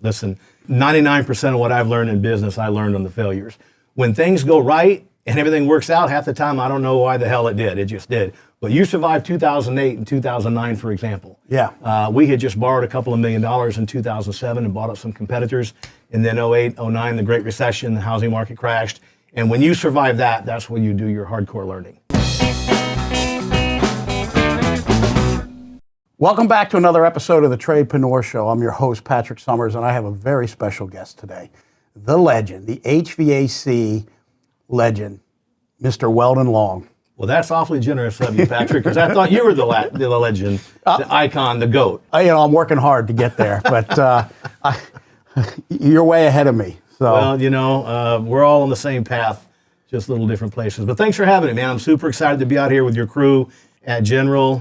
Listen, 99% of what I've learned in business, I learned on the failures. When things go right and everything works out, half the time I don't know why the hell it did. It just did. But you survived 2008 and 2009, for example. Yeah. We had just borrowed a couple of $1 million in 2007 and bought up some competitors. And then 08, 09, the Great Recession, the housing market crashed. And when you survive that, that's when you do your hardcore learning. Welcome back to another episode of the Tradepreneur Show. I'm your host, Patrick Summers, and I have a very special guest today. The legend, the HVAC legend, Mr. Weldon Long. Well, that's awfully generous of you, Patrick, because I thought you were the legend, the icon, the GOAT. I'm working hard to get there, but you're way ahead of me. So. Well, we're all on the same path, just little different places. But thanks for having me, man. I'm super excited to be out here with your crew at General.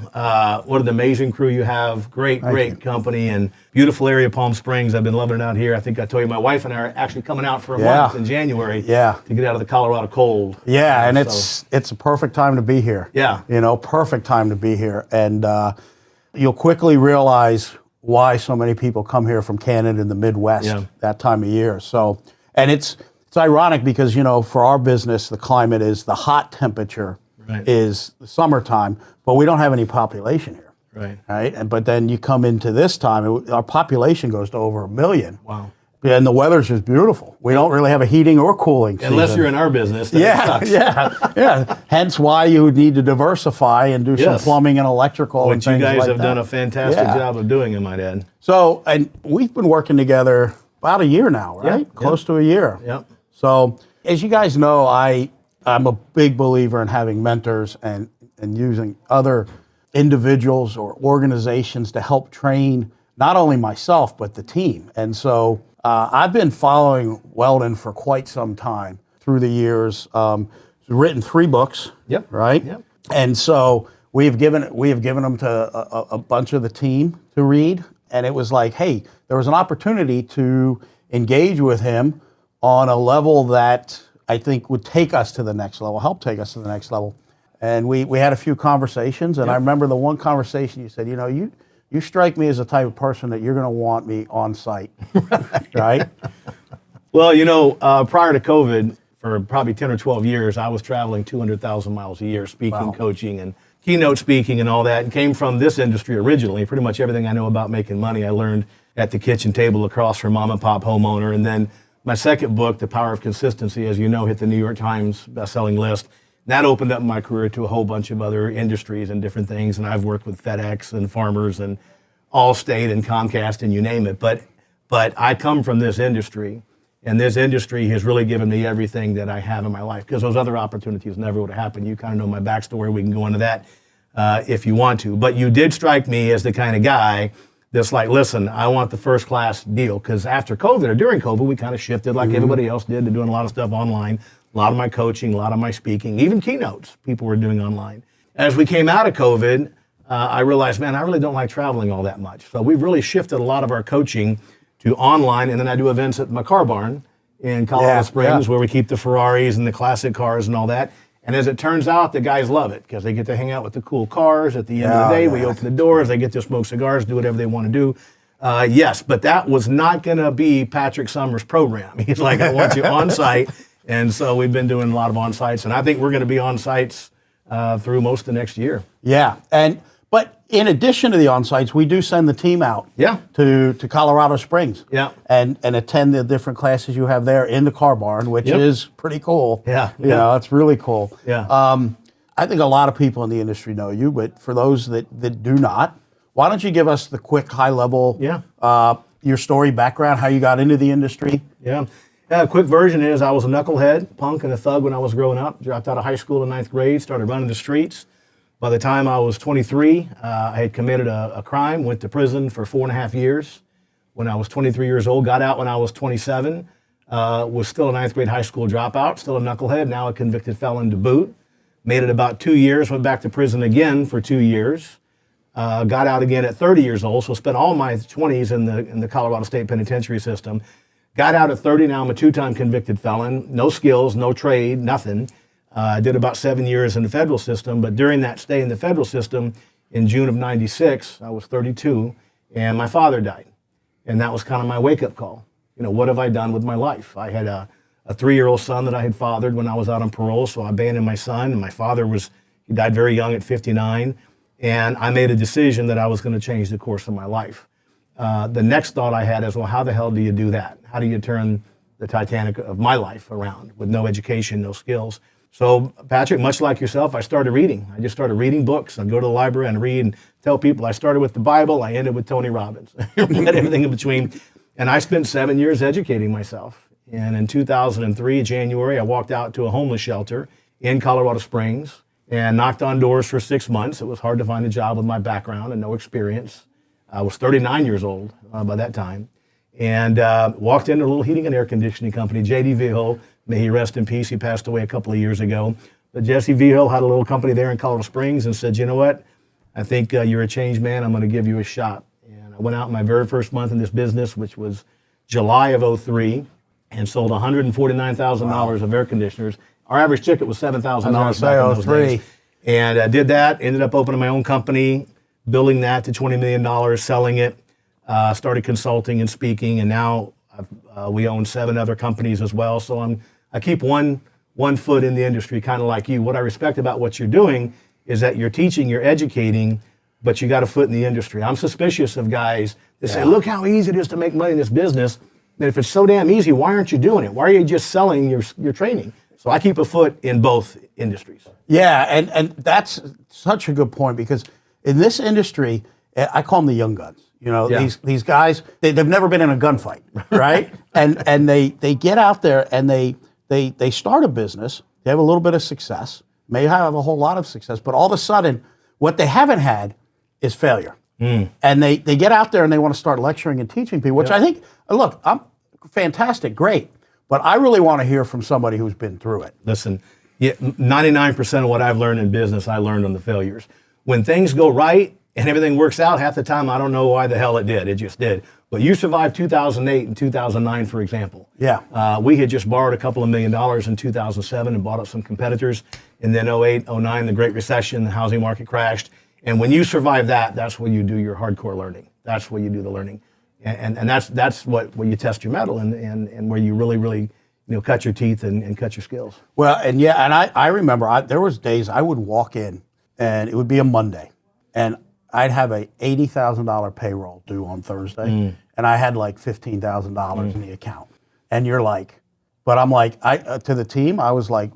What an amazing crew you have. Great company and beautiful area of Palm Springs. I've been loving it out here. I think I told you my wife and I are actually coming out for a month in January to get out of the Colorado cold. Yeah, and it's a perfect time to be here. Yeah. Perfect time to be here. And you'll quickly realize why so many people come here from Canada and the Midwest that time of year. So, and it's ironic because, for our business, the climate is the hot temperature is the summertime, but we don't have any population here. Right. But then you come into this time, our population goes to over 1 million. Wow. And the weather's just beautiful. We don't really have a heating or cooling season. Unless you're in our business. Then it sucks. Yeah. Hence why you would need to diversify and do some plumbing and electrical and things like that. Which you guys have done a fantastic job of doing, I might add. So, and we've been working together about a year now, right? Close to a year. Yep. So, as you guys know, I'm a big believer in having mentors and using other individuals or organizations to help train not only myself, but the team. And so I've been following Weldon for quite some time through the years. He's written 3 books, right? Yep. And so we have given them to a bunch of the team to read. And it was like, hey, there was an opportunity to engage with him on a level that I think would take us to the next level, help take us to the next level. And we had a few conversations, and I remember the one conversation you said, you strike me as the type of person that you're going to want me on site, right? Well, prior to COVID, for probably 10 or 12 years, I was traveling 200,000 miles a year, speaking, coaching, and keynote speaking and all that, and came from this industry originally. Pretty much everything I know about making money, I learned at the kitchen table across from mom and pop homeowner. And then my second book, The Power of Consistency, as you know, hit the New York Times bestselling list. That opened up my career to a whole bunch of other industries and different things. And I've worked with FedEx and Farmers and Allstate and Comcast and you name it. But I come from this industry, and this industry has really given me everything that I have in my life, because those other opportunities never would have happened. You kind of know my backstory. We can go into that if you want to. But you did strike me as the kind of guy that's like, listen, I want the first class deal. Because after COVID or during COVID, we kind of shifted like everybody else did to doing a lot of stuff online. A lot of my coaching, a lot of my speaking, even keynotes, people were doing online. As we came out of COVID, I realized, man, I really don't like traveling all that much. So we've really shifted a lot of our coaching to online. And then I do events at my car barn in Colorado Springs where we keep the Ferraris and the classic cars and all that. And as it turns out, the guys love it because they get to hang out with the cool cars. At the end of the day, we open the doors, they get to smoke cigars, do whatever they want to do. Yes, but that was not going to be Patrick Summers' program. He's like, I want you on site. And so we've been doing a lot of on-sites, and I think we're going to be on-sites through most of next year. Yeah, but in addition to the on-sites, we do send the team out to Colorado Springs and attend the different classes you have there in the car barn, which is pretty cool. It's really cool. I think a lot of people in the industry know you, but for those that do not, why don't you give us the quick high-level, your story, background, how you got into the industry? Yeah, a quick version is I was a knucklehead, punk, and a thug when I was growing up. Dropped out of high school in 9th grade, started running the streets. By the time I was 23, I had committed a crime, went to prison for 4.5 years. When I was 23 years old, got out when I was 27, was still a 9th grade high school dropout, still a knucklehead, now a convicted felon to boot. Made it about 2 years, went back to prison again for 2 years. Got out again at 30 years old, so spent all my 20s in the Colorado State Penitentiary system. Got out at 30, now I'm a 2-time convicted felon, no skills, no trade, nothing. I did about 7 years in the federal system, but during that stay in the federal system, in June of '96, I was 32, and my father died. And that was kind of my wake-up call. What have I done with my life? I had a 3-year-old son that I had fathered when I was out on parole, so I abandoned my son. And my father he died very young at 59. And I made a decision that I was going to change the course of my life. The next thought I had is, well, how the hell do you do that? How do you turn the Titanic of my life around with no education, no skills? So, Patrick, much like yourself, I started reading. I just started reading books. I'd go to the library and read and tell people. I started with the Bible. I ended with Tony Robbins. Read everything in between. And I spent 7 years educating myself. And in 2003, January, I walked out to a homeless shelter in Colorado Springs and knocked on doors for 6 months. It was hard to find a job with my background and no experience. I was 39 years old by that time. And walked into a little heating and air conditioning company, J.D. Vigil. May he rest in peace. He passed away a couple of years ago. But Jesse Vigil had a little company there in Colorado Springs and said, you know what? I think you're a changed man. I'm going to give you a shot. And I went out my very first month in this business, which was July of 03, and sold $149,000 of air conditioners. Our average ticket was $7,000 back in those days. And did that, ended up opening my own company, building that to $20 million, selling it, started consulting and speaking, and now we own 7 other companies as well. So I keep one foot in the industry, kind of like you. What I respect about what you're doing is that you're teaching, you're educating, but you got a foot in the industry. I'm suspicious of guys that say, look how easy it is to make money in this business. And if it's so damn easy, why aren't you doing it? Why are you just selling your training? So I keep a foot in both industries. Yeah, and that's such a good point, because in this industry, I call them the young guns. These guys, they've never been in a gunfight, right? and they get out there and they start a business. They have a little bit of success, may have a whole lot of success, but all of a sudden, what they haven't had is failure. And they get out there and they want to start lecturing and teaching people, which I think, look, I'm fantastic, great, but I really want to hear from somebody who's been through it. Listen, 99% of what I've learned in business, I learned on the failures. When things go right and everything works out, half the time I don't know why the hell it did. It just did. But you survived 2008 and 2009, for example. Yeah. We had just borrowed a couple of $1 million in 2007 and bought up some competitors. And then 08, 09, the Great Recession, the housing market crashed. And when you survive that, that's when you do your hardcore learning. That's where you do the learning. And that's where you test your mettle and where you really cut your teeth and cut your skills. Well, and I remember there was days I would walk in and it would be a Monday and I'd have a $80,000 payroll due on Thursday and I had like $15,000 in the account. And you're like, but I'm like, to the team, I was like,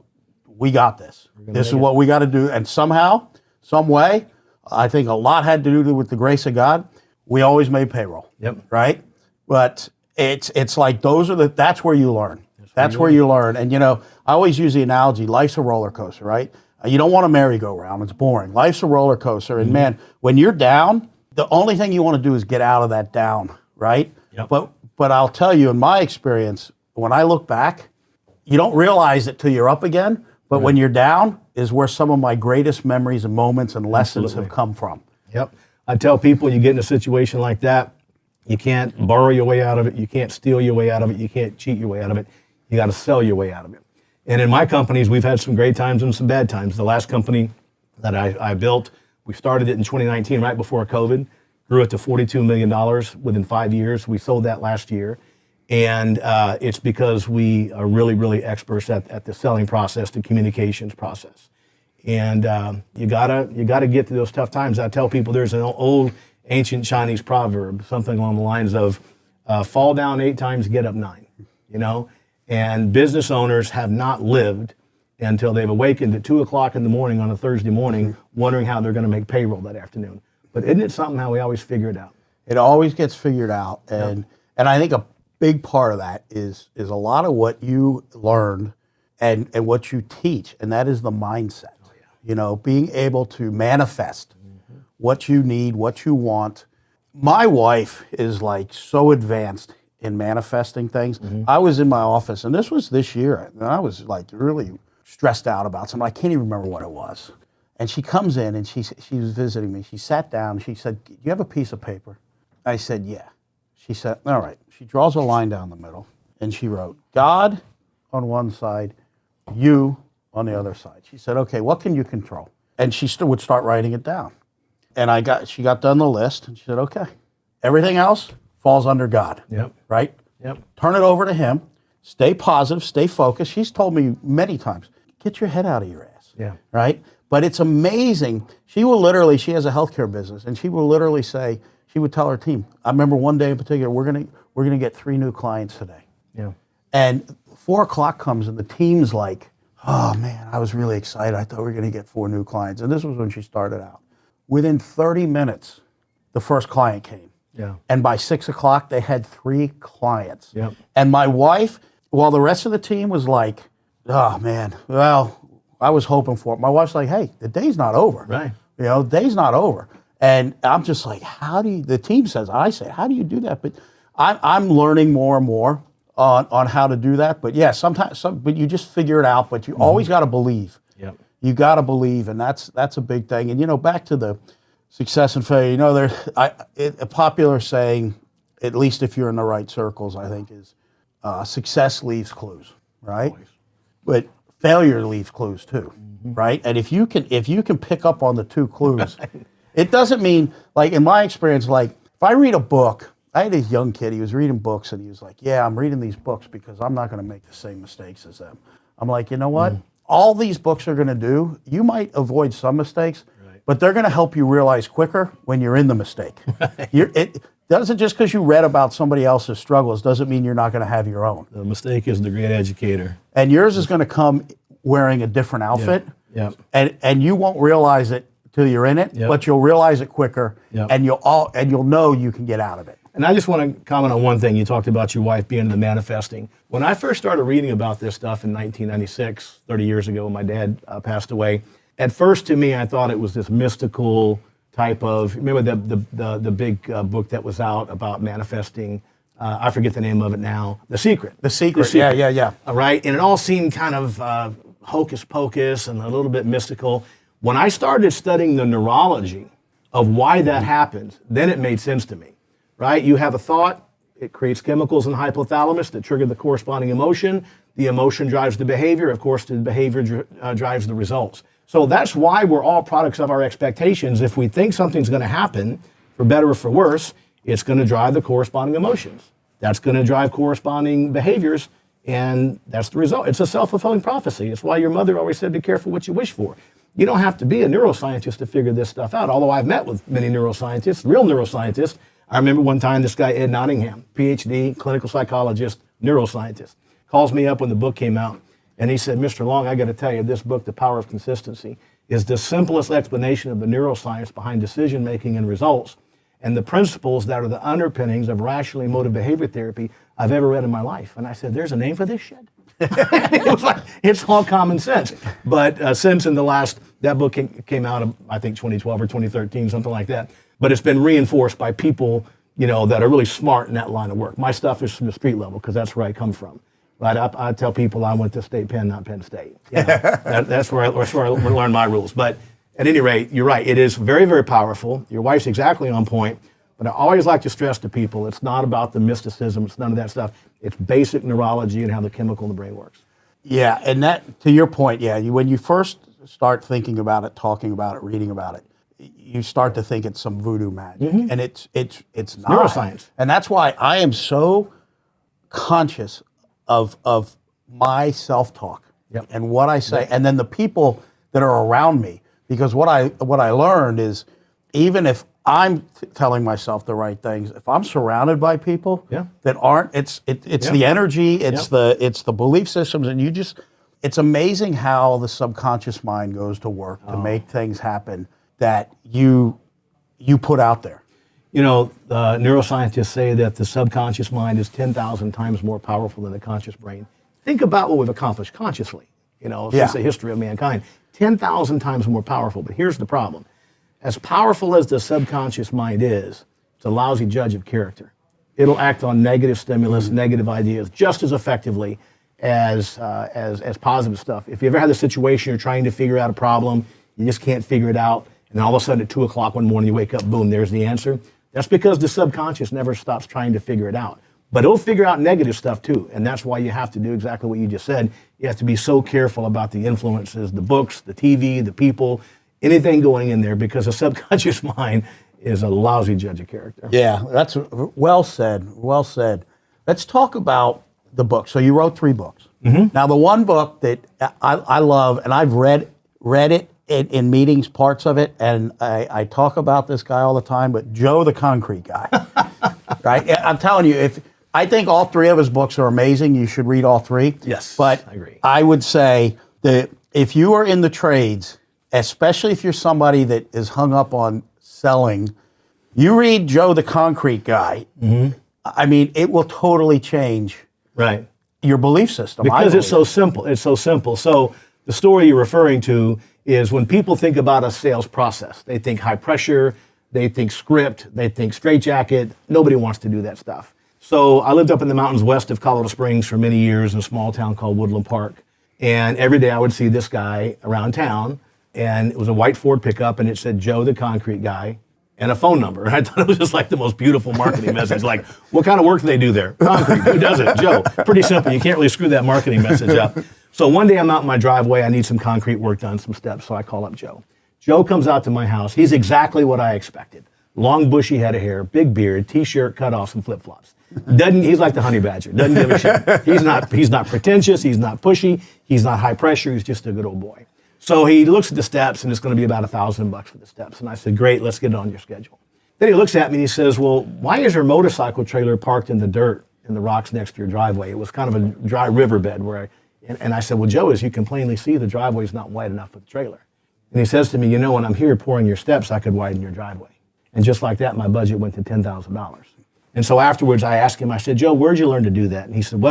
we got this. This is what we got to do. And somehow, some way, I think a lot had to do with the grace of God. We always made payroll. Yep. Right? But it's like that's where you learn. That's where you learn. And I always use the analogy, life's a roller coaster, right? You don't want a merry-go-round. It's boring. Life's a roller coaster. And man, when you're down, the only thing you want to do is get out of that down, right? Yep. But I'll tell you, in my experience, when I look back, you don't realize it till you're up again. But when you're down is where some of my greatest memories and moments and lessons have come from. Yep. I tell people, you get in a situation like that, you can't borrow your way out of it. You can't steal your way out of it. You can't cheat your way out of it. You got to sell your way out of it. And in my companies, we've had some great times and some bad times. The last company that I built, we started it in 2019, right before COVID, grew it to $42 million within 5 years. We sold that last year. And it's because we are really experts at the selling process, the communications process. And you gotta get to those tough times. I tell people there's an old ancient Chinese proverb, something along the lines of fall down 8 times, get up 9, And business owners have not lived until they've awakened at 2 o'clock in the morning on a Thursday morning, wondering how they're gonna make payroll that afternoon. But isn't it something how we always figure it out? It always gets figured out. And I think a big part of that is a lot of what you learn and what you teach, and that is the mindset. Being able to manifest what you need, what you want. My wife is like so advanced in manifesting things. I was in my office, and this was this year, and I was like really stressed out about something. I can't even remember what it was. And she comes in, and she was visiting me. She sat down, and she said, "Do you have a piece of paper?" I said, "Yeah." She said, "All right." She draws a line down the middle, and she wrote, "God on one side, you on the other side." She said, "Okay, what can you control?" And she still would start writing it down. And she got done the list, and she said, "Okay, everything else, falls under God. Yep. Right? Yep. Turn it over to him. Stay positive, stay focused. She's told me many times, get your head out of your ass. Yeah. Right? But it's amazing. She has a healthcare business, and she will literally say, she would tell her team, I remember one day in particular, we're gonna get 3 new clients today. Yeah. And 4 o'clock comes and the team's like, oh man, I was really excited. I thought we were gonna get 4 new clients. And this was when she started out. Within 30 minutes, the first client came. Yeah. And by 6 o'clock, they had 3 clients. Yep. And my wife, while the rest of the team was like, oh man, well, I was hoping for it. My wife's like, hey, the day's not over. Right. The day's not over. And I'm just like, the team says, I say, how do you do that? But I'm learning more and more on how to do that. But yeah, but you just figure it out. But you always got to believe. Yep. You got to believe, and that's a big thing. And back to the success and failure. There's a popular saying, at least if you're in the right circles, I think is success leaves clues, right? Always. But failure leaves clues too, right? And if you can pick up on the 2 clues. It doesn't mean, like in my experience, like if I read a book, I had this young kid, he was reading books and he was like, yeah, I'm reading these books because I'm not going to make the same mistakes as them. I'm like, you know what? All these books are going to do, you might avoid some mistakes, but they're going to help you realize quicker when you're in the mistake. It doesn't just because you read about somebody else's struggles doesn't mean you're not going to have your own. The mistake is the great educator. And yours is going to come wearing a different outfit. Yep. And you won't realize it till you're in it, but you'll realize it quicker, and you'll know you can get out of it. And I just want to comment on one thing. You talked about your wife being in the manifesting. When I first started reading about this stuff in 1996, 30 years ago, when my dad passed away, at first to me, I thought it was this mystical type of, remember the big book that was out about manifesting, I forget the name of it now, The Secret. The Secret. Yeah. All right, and it all seemed kind of hocus pocus and a little bit mystical. When I started studying the neurology of why that happens, then it made sense to me, right? You have a thought, it creates chemicals in the hypothalamus that trigger the corresponding emotion. The emotion drives the behavior. Of course, the behavior drives the results. So that's why we're all products of our expectations. If we think something's going to happen, for better or for worse, it's going to drive the corresponding emotions. That's going to drive corresponding behaviors, and that's the result. It's a self-fulfilling prophecy. It's why your mother always said, be careful what you wish for. You don't have to be a neuroscientist to figure this stuff out, although I've met with many neuroscientists, real neuroscientists. I remember one time this guy, Ed Nottingham, PhD, clinical psychologist, neuroscientist, calls me up when the book came out, and he said, Mr. Long, I got to tell you, this book, The Power of Consistency, is the simplest explanation of the neuroscience behind decision-making and results, and the principles that are the underpinnings of rationally motive behavior therapy I've ever read in my life. And I said, there's a name for this shit? It was like, it's all common sense. But since in the last, that book came out, I think 2012 or 2013, something like that. But it's been reinforced by people, that are really smart in that line of work. My stuff is from the street level because that's where I come from. Right? I tell people I went to State Penn, not Penn State. That's where I learned my rules. But at any rate, you're right. It is very, very powerful. Your wife's exactly on point. But I always like to stress to people, it's not about the mysticism. It's none of that stuff. It's basic neurology and how the chemical in the brain works. Yeah, and that, to your point, when you first start thinking about it, talking about it, reading about it, you start to think it's some voodoo magic, and it's not. Neuroscience. And that's why I am so conscious of my self-talk and what I say, and then the people that are around me. Because what I learned is, even if I'm telling myself the right things, if I'm surrounded by people that aren't, it's the energy, it's the belief systems, and it's amazing how the subconscious mind goes to work to make things happen that you put out there. Neuroscientists say that the subconscious mind is 10,000 times more powerful than the conscious brain. Think about what we've accomplished consciously, since the history of mankind. 10,000 times more powerful. But here's the problem. As powerful as the subconscious mind is, it's a lousy judge of character. It'll act on negative stimulus, negative ideas just as effectively as positive stuff. If you ever had the situation you're trying to figure out a problem, you just can't figure it out, and all of a sudden at 2 o'clock one morning you wake up, boom, there's the answer. That's because the subconscious never stops trying to figure it out. But it'll figure out negative stuff too, and that's why you have to do exactly what you just said. You have to be so careful about the influences, the books, the TV, the people, anything going in there, because the subconscious mind is a lousy judge of character. Yeah, that's well said. Well said. Let's talk about the book. So you wrote 3 books. Now, the one book that I love, and I've read it in meetings, parts of it, and I talk about this guy all the time, but Joe the Concrete Guy. Right? I'm telling you, I think all 3 of his books are amazing. You should read all 3. Yes, but I agree. I would say that if you are in the trades, especially if you're somebody that is hung up on selling, you read Joe the Concrete Guy. I mean, it will totally change your belief system. Because it's so simple. It's so simple. So the story you're referring to is when people think about a sales process, they think high pressure, they think script, they think straitjacket. Nobody wants to do that stuff. So I lived up in the mountains west of Colorado Springs for many years in a small town called Woodland Park. And every day I would see this guy around town, and it was a white Ford pickup, and it said Joe the Concrete Guy and a phone number. And I thought it was just like the most beautiful marketing message. Like, what kind of work do they do there? Concrete. Who does it? Joe. Pretty simple. You can't really screw that marketing message up. So one day I'm out in my driveway. I need some concrete work done, some steps. So I call up Joe. Joe comes out to my house. He's exactly what I expected. Long, bushy head of hair, big beard, T-shirt, cut off, some flip-flops. He's like the honey badger. Doesn't give a shit. He's not pretentious. He's not pushy. He's not high pressure. He's just a good old boy. So he looks at the steps, and it's going to be about $1,000 for the steps. And I said, great, let's get it on your schedule. Then he looks at me and he says, well, why is your motorcycle trailer parked in the dirt in the rocks next to your driveway? It was kind of a dry riverbed and I said, well, Joe, as you can plainly see, the driveway is not wide enough for the trailer. And he says to me, you know, when I'm here pouring your steps, I could widen your driveway. And just like that, my budget went to $10,000. And so afterwards, I asked him, I said, Joe, where'd you learn to do that? And he said,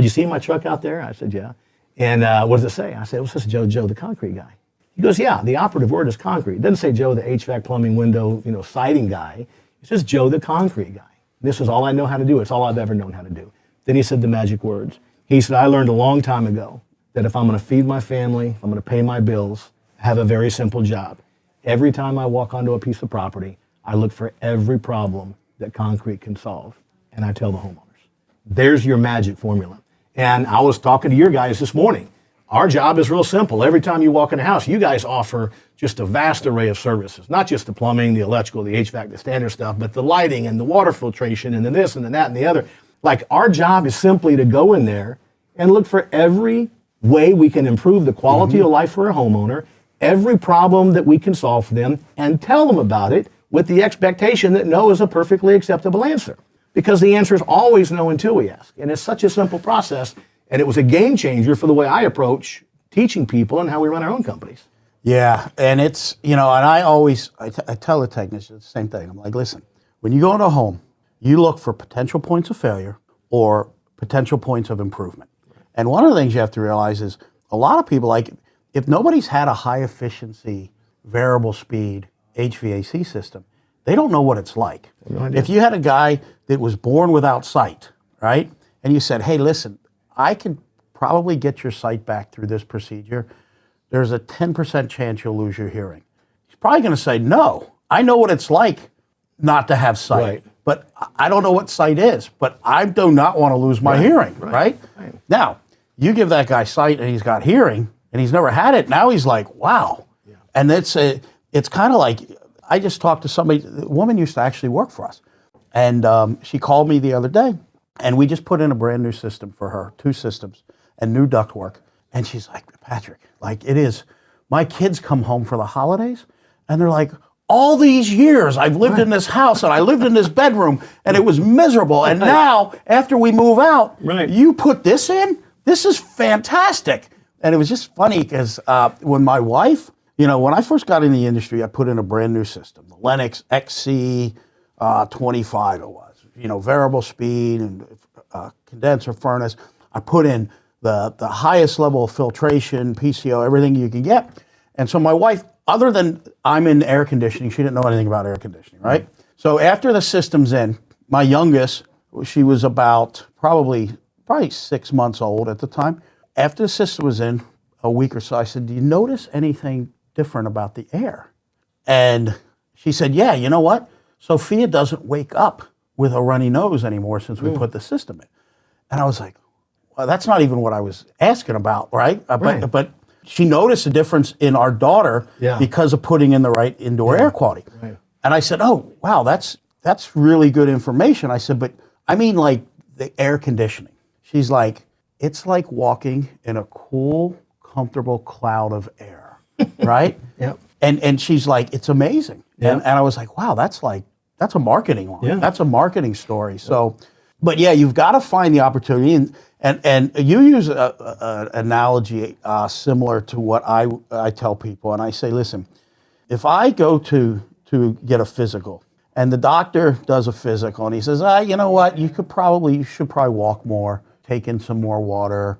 you see my truck out there? I said, yeah. And what does it say? I said, well, it says Joe the Concrete Guy. He goes, yeah, the operative word is concrete. It doesn't say Joe the HVAC plumbing window, siding guy. It says Joe the Concrete Guy. This is all I know how to do. It's all I've ever known how to do. Then he said the magic words. He said, I learned a long time ago that if I'm going to feed my family, if I'm going to pay my bills, I have a very simple job. Every time I walk onto a piece of property, I look for every problem that concrete can solve, and I tell the homeowners. There's your magic formula. And I was talking to your guys this morning. Our job is real simple. Every time you walk in a house, you guys offer just a vast array of services, not just the plumbing, the electrical, the HVAC, the standard stuff, but the lighting and the water filtration and the this and the that and the other. Like, our job is simply to go in there and look for every way we can improve the quality of life for a homeowner, every problem that we can solve for them, and tell them about it with the expectation that no is a perfectly acceptable answer. Because the answer is always no until we ask. And it's such a simple process. And it was a game changer for the way I approach teaching people and how we run our own companies. Yeah, and it's, and I tell the technicians the same thing. I'm like, listen, when you go into a home, you look for potential points of failure or potential points of improvement. And one of the things you have to realize is a lot of people, like, if nobody's had a high efficiency, variable speed HVAC system, they don't know what it's like. No idea. If you had a guy that was born without sight, right, and you said, hey, listen, I can probably get your sight back through this procedure, there's a 10% chance you'll lose your hearing. He's probably going to say, no, I know what it's like not to have sight. Right. But I don't know what sight is, but I do not want to lose my hearing, right? Now, you give that guy sight and he's got hearing and he's never had it, now he's like, wow. Yeah. And it's kind of like, I just talked to somebody, a woman used to actually work for us. And she called me the other day, and we just put in a brand new system for her, 2 systems, and new ductwork. And she's like, Patrick, like, it is, my kids come home for the holidays, and they're like, all these years I've lived in this house, and I lived in this bedroom, and it was miserable. And now, after we move out, you put this in? This is fantastic. And it was just funny because when my wife, when I first got in the industry, I put in a brand new system, the Lennox XC 25 it was. Variable speed and condenser furnace. I put in the highest level of filtration, PCO, everything you can get. And so my wife, other than I'm in air conditioning, she didn't know anything about air conditioning, right? So after the system's in, my youngest, she was about probably 6 months old at the time. After the system was in, a week or so, I said, do you notice anything different about the air? And she said, yeah, you know what? Sophia doesn't wake up with a runny nose anymore since we put the system in. And I was like, well, that's not even what I was asking about, right? But she noticed a difference in our daughter because of putting in the right indoor air quality. Right. And I said, oh, wow, that's really good information. I said, but I mean like the air conditioning. She's like, it's like walking in a cool, comfortable cloud of air, right? Yep. And she's like, it's amazing. Yep. And I was like, wow, that's a marketing line. Yeah. That's a marketing story. So, but yeah, you've got to find the opportunity. And you use an analogy similar to what I tell people. And I say, listen, if I go to get a physical and the doctor does a physical and he says, you know what, you should probably walk more, take in some more water,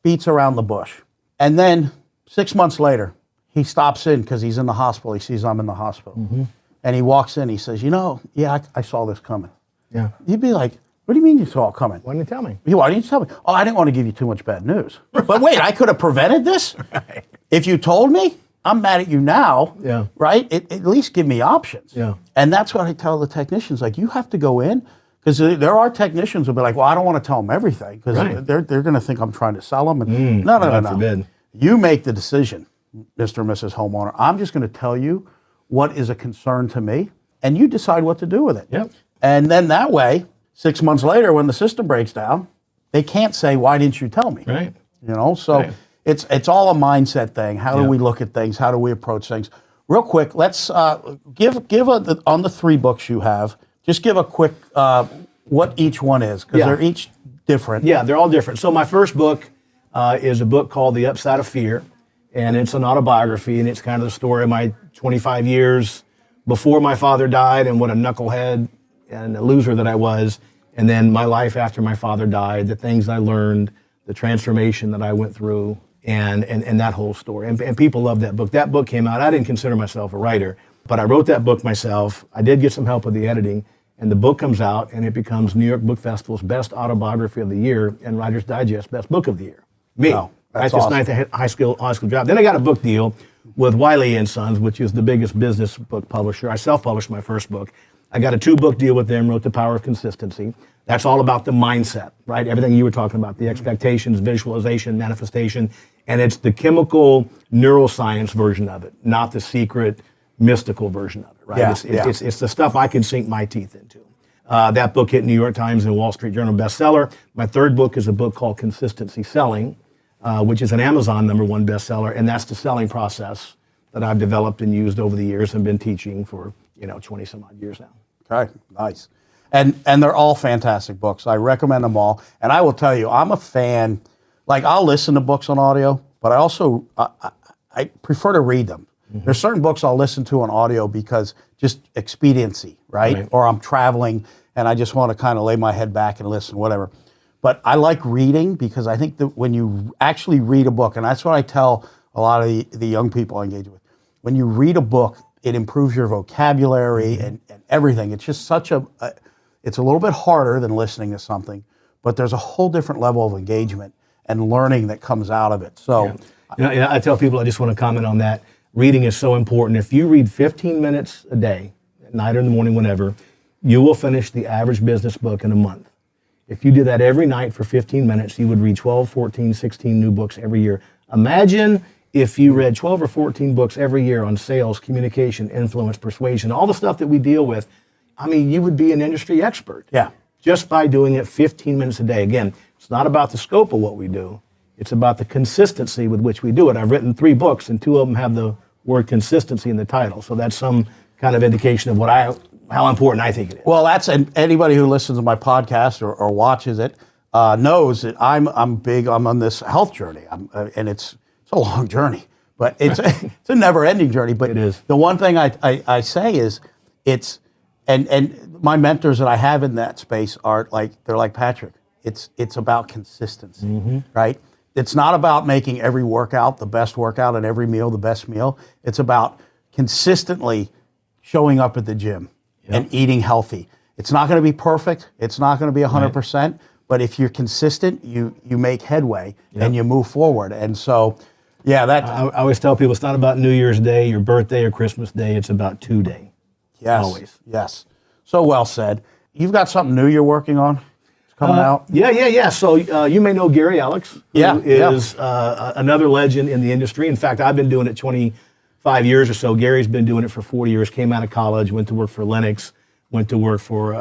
beats around the bush. And then 6 months later, he stops in because he's in the hospital. He sees I'm in the hospital. Mm-hmm. And he walks in, he says, I saw this coming. Yeah. You'd be like, what do you mean you saw it coming? Why didn't you tell me? Why didn't you tell me? Oh, I didn't want to give you too much bad news. But wait, I could have prevented this? Right. If you told me, I'm mad at you now, Yeah. right? At least give me options. Yeah. And that's what I tell the technicians. Like, you have to go in, because there are technicians who will be like, well, I don't want to tell them everything, because Right. they're going to think I'm trying to sell them. And no. God forbid. You make the decision, Mr. and Mrs. Homeowner. I'm just going to tell you what is a concern to me, and you decide what to do with it. Yep. And then that way, 6 months later, when the system breaks down, they can't say, why didn't you tell me? Right. So Right. it's all a mindset thing. How do Yeah. we look at things? How do we approach things? Real quick, let's give on the 3 books you have, just give a quick what each one is, because Yeah. they're each different. Yeah, they're all different. So my first book is a book called The Upside of Fear, and it's an autobiography, and it's kind of the story of my 25 years before my father died and what a knucklehead and a loser that I was, and then my life after my father died, the things I learned, the transformation that I went through, and that whole story. And people love that book. That book came out, I didn't consider myself a writer, but I wrote that book myself. I did get some help with the editing, and the book comes out, and it becomes New York Book Festival's best autobiography of the year and Writer's Digest best book of the year. Me. Wow, that's That's awesome. ninth high school job. Then I got a book deal with Wiley & Sons, which is the biggest business book publisher. I self-published my first book. I got a 2-book deal with them, wrote The Power of Consistency. That's all about the mindset, right? Everything you were talking about, the expectations, visualization, manifestation, and it's the chemical neuroscience version of it, not the secret mystical version of it, right? Yeah, It's the stuff I can sink my teeth into. That book hit New York Times and Wall Street Journal bestseller. My 3rd book is a book called Consistency Selling, which is an Amazon #1 bestseller, and that's the selling process that I've developed and used over the years and been teaching for 20 some odd years now. Okay, nice. And they're all fantastic books. I recommend them all. And I will tell you, I'm a fan. Like, I'll listen to books on audio, but I also I prefer to read them. Mm-hmm. There's certain books I'll listen to on audio because just expediency, right? Or I'm traveling and I just want to kind of lay my head back and listen, whatever. But I like reading because I think that when you actually read a book, and that's what I tell a lot of the young people I engage with, when you read a book, it improves your vocabulary and everything. It's just it's a little bit harder than listening to something, but there's a whole different level of engagement and learning that comes out of it. So, I tell people, I just want to comment on that. Reading is so important. If you read 15 minutes a day, at night or in the morning, whenever, you will finish the average business book in a month. If you did that every night for 15 minutes, you would read 12, 14, 16 new books every year. Imagine if you read 12 or 14 books every year on sales, communication, influence, persuasion, all the stuff that we deal with. I mean, you would be an industry expert. Yeah. Just by doing it 15 minutes a day. Again, it's not about the scope of what we do. It's about the consistency with which we do it. I've written 3 books, and 2 of them have the word consistency in the title. So that's some kind of indication of how important I think it is. Well, and anybody who listens to my podcast or watches it knows that I'm on this health journey, and it's a long journey, but it's a never-ending journey. But it is. The one thing I say is and my mentors that I have in that space they're like Patrick. It's about consistency, right? It's not about making every workout the best workout and every meal the best meal. It's about consistently showing up at the gym and eating healthy. It's not going to be perfect. It's not going to be 100%. But if you're consistent, you make headway and you move forward. And so, I always tell people it's not about New Year's Day, your birthday, or Christmas Day. It's about today. Yes. Always. Yes. So well said. You've got something new you're working on? It's coming out? Yeah. So you may know Gary Alex, who is another legend in the industry. In fact, I've been doing it 20 5 years or so. Gary's been doing it for 40 years, came out of college, went to work for Lennox, went to work for,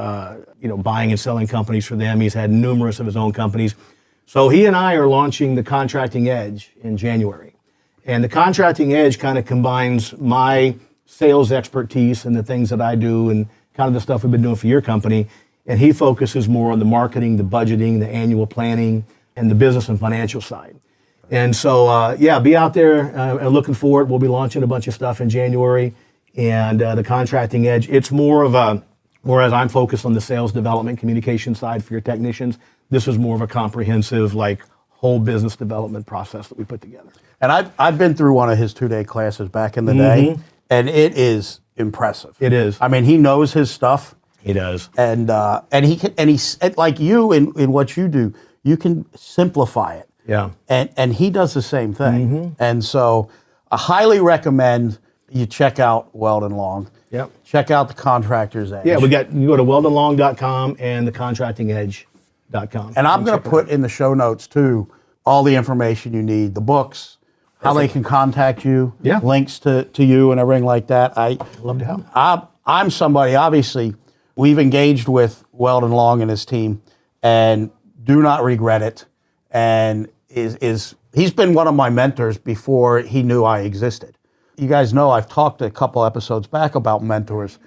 buying and selling companies for them. He's had numerous of his own companies. So he and I are launching the Contracting Edge in January. And the Contracting Edge kind of combines my sales expertise and the things that I do and kind of the stuff we've been doing for your company. And he focuses more on the marketing, the budgeting, the annual planning, and the business and financial side. And so, be out there looking for it. We'll be launching a bunch of stuff in January. And the Contracting Edge, it's more of a, whereas I'm focused on the sales development, communication side for your technicians, this is more of a comprehensive, like, whole business development process that we put together. And I've been through one of his 2-day classes back in the day, and it is impressive. It is. I mean, he knows his stuff. He does. And he's like you in what you do, you can simplify it. Yeah. And he does the same thing. And so I highly recommend you check out Weldon Long. Yep. Check out the Contractor's Edge. Yeah, you go to weldonlong.com and thecontractingedge.com. And I'm going to put in the show notes too all the information you need, the books, how they can contact you, links to you and everything like that. I'd love to help. I'm somebody, obviously, we've engaged with Weldon Long and his team and do not regret it. And he's been one of my mentors before he knew I existed. You guys know I've talked a couple episodes back about mentors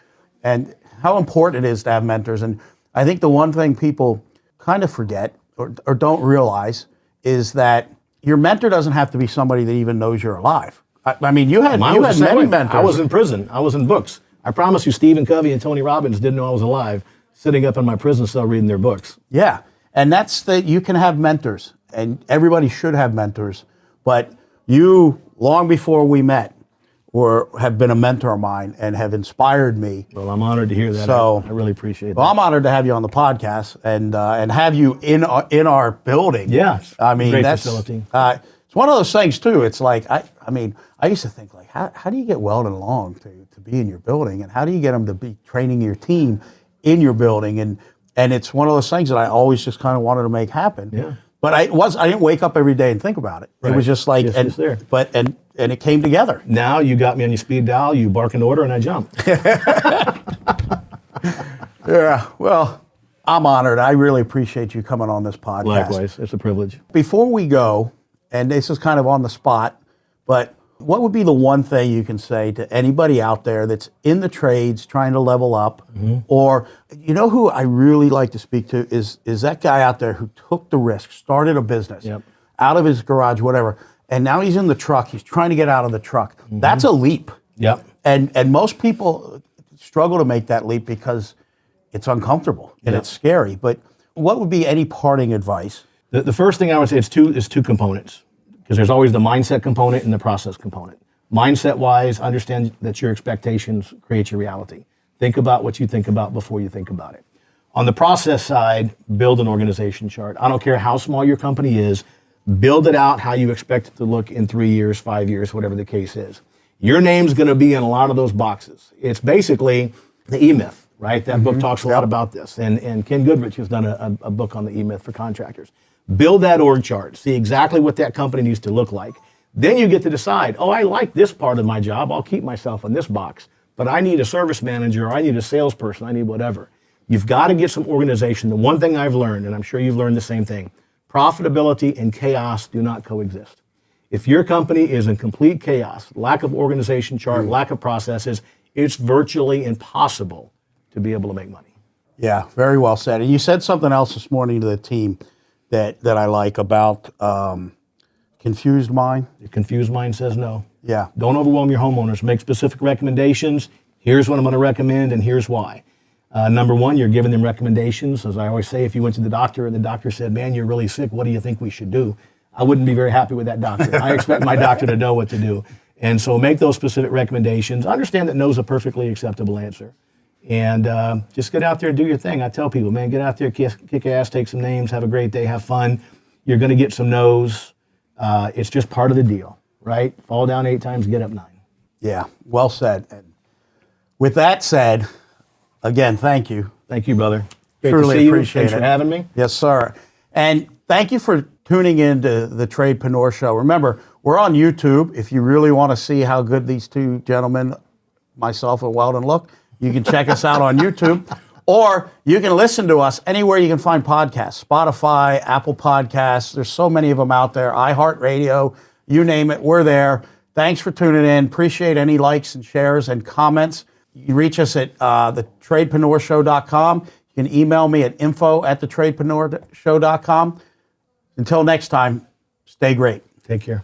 and how important it is to have mentors. And I think the one thing people kind of forget or don't realize is that your mentor doesn't have to be somebody that even knows you're alive. I mean, you had many mentors. I was in prison. I was in books. I promise you, Stephen Covey and Tony Robbins didn't know I was alive, sitting up in my prison cell reading their books. Yeah, and that's you can have mentors, and everybody should have mentors. But you, long before we met, have been a mentor of mine and have inspired me. Well, I'm honored to hear that. So I really appreciate that. Well, I'm honored to have you on the podcast and have you in our building. Yeah, I mean, great facility. It's one of those things too. It's like I used to think like, how do you get Weldon Long to be in your building, and how do you get him to be training your team in your building? And it's one of those things that I always just kind of wanted to make happen. Yeah. But I didn't wake up every day and think about it. Right. It was just like, it's there. And it came together. Now you got me on your speed dial, you bark an order, and I jump. Yeah, well, I'm honored. I really appreciate you coming on this podcast. Likewise, it's a privilege. Before we go, and this is kind of on the spot, but what would be the one thing you can say to anybody out there that's in the trades trying to level up? Or, you know who I really like to speak to is that guy out there who took the risk, started a business out of his garage, whatever, and now he's in the truck. He's trying to get out of the truck. That's a leap. Yep. And most people struggle to make that leap because it's uncomfortable and it's scary. But what would be any parting advice? The first thing I would say is two components, because there's always the mindset component and the process component. Mindset-wise, understand that your expectations create your reality. Think about what you think about before you think about it. On the process side, build an organization chart. I don't care how small your company is, build it out how you expect it to look in 3 years, 5 years, whatever the case is. Your name's going to be in a lot of those boxes. It's basically the E-Myth, right? That book talks a lot about this. And Ken Goodrich has done a book on the E-Myth for contractors. Build that org chart. See exactly what that company needs to look like. Then you get to decide, I like this part of my job. I'll keep myself in this box. But I need a service manager, or I need a salesperson, I need whatever. You've got to get some organization. The one thing I've learned, and I'm sure you've learned the same thing, profitability and chaos do not coexist. If your company is in complete chaos, lack of organization chart, lack of processes, it's virtually impossible to be able to make money. Yeah, very well said. And you said something else this morning to the team that I like about confused mind. The confused mind says no. Yeah. Don't overwhelm your homeowners. Make specific recommendations. Here's what I'm going to recommend, and here's why. Number one, you're giving them recommendations. As I always say, if you went to the doctor and the doctor said, man, you're really sick, what do you think we should do? I wouldn't be very happy with that doctor. I expect my doctor to know what to do. And so make those specific recommendations. Understand that no is a perfectly acceptable answer. And just get out there and do your thing. I tell people, man, get out there, kick ass, take some names, have a great day, have fun. You're going to get some no's. It's just part of the deal, right? Fall down 8 times, get up 9. Yeah, well said. And with that said, again, thank you. Thank you, brother. Great Truly to see you. appreciate Thanks it. for having me. Yes, sir. And thank you for tuning in to the Tradepreneur Show. Remember, We're on YouTube. If you really want to see how good these two gentlemen, myself and Weldon, look, you can check us out on YouTube. Or you can listen to us anywhere you can find podcasts. Spotify, Apple Podcasts. There's so many of them out there. iHeartRadio, you name it, we're there. Thanks for tuning in. Appreciate any likes and shares and comments. You can reach us at thetradepreneurshow.com. You can email me at info@thetradepreneurshow.com. Until next time, stay great. Take care.